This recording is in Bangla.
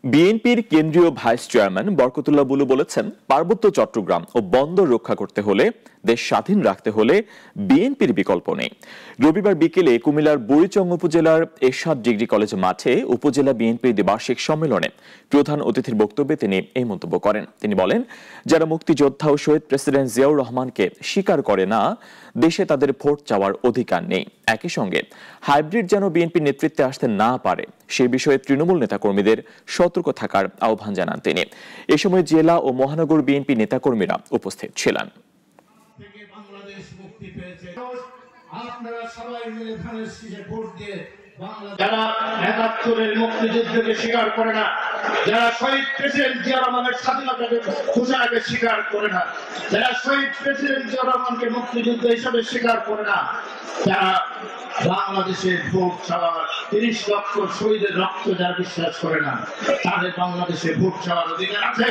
বিএনপির কেন্দ্রীয় ভাইস চেয়ারম্যান বরকতুল্লাহ বুলু বলেছেন, পার্বত্য চট্টগ্রাম ও বন্দর রক্ষা করতে হলে, দেশ স্বাধীন রাখতে হলে বিএনপির বিকল্প নেই। রবিবার বিকেলে কুমিল্লার বুড়িচং উপজেলার এরশাদ ডিগ্রি কলেজ মাঠে উপজেলা বিএনপির দ্বিবার্ষিক সম্মেলনে প্রধান অতিথির বক্তব্যে তিনি এই মন্তব্য করেন। তিনি বলেন, যারা মুক্তিযোদ্ধা ও শহীদ প্রেসিডেন্ট জিয়াউর রহমানকে স্বীকার করে না, দেশে তাদের ভোট চাওয়ার অধিকার নেই। একই সঙ্গে হাইব্রিড যেন বিএনপির নেতৃত্বে আসতে না পারে সে বিষয়ে তৃণমূল নেতাকর্মীদের সতর্ক থাকার আহ্বান জানান তিনি। এ সময় জেলা ও মহানগর বিএনপি নেতাকর্মীরা উপস্থিত ছিলেন। যারা ৭১-এর মুক্তিযুদ্ধকে স্বীকার করে না, যারা শহীদ প্রেসিডেন্ট জিয়া রহমানের স্বাধীনতাকে ঘোষণাকে স্বীকার করে না, যারা শহীদ প্রেসিডেন্ট জিয়া রহমানকে মুক্তিযুদ্ধ হিসেবে স্বীকার করে না, যারা বাংলাদেশের ভোট চাওয়ার ৩০ লক্ষ শহীদের রক্ত যারা বিশ্বাস করে না, তাদের বাংলাদেশে ভোট চাওয়ার অধিকার আছে।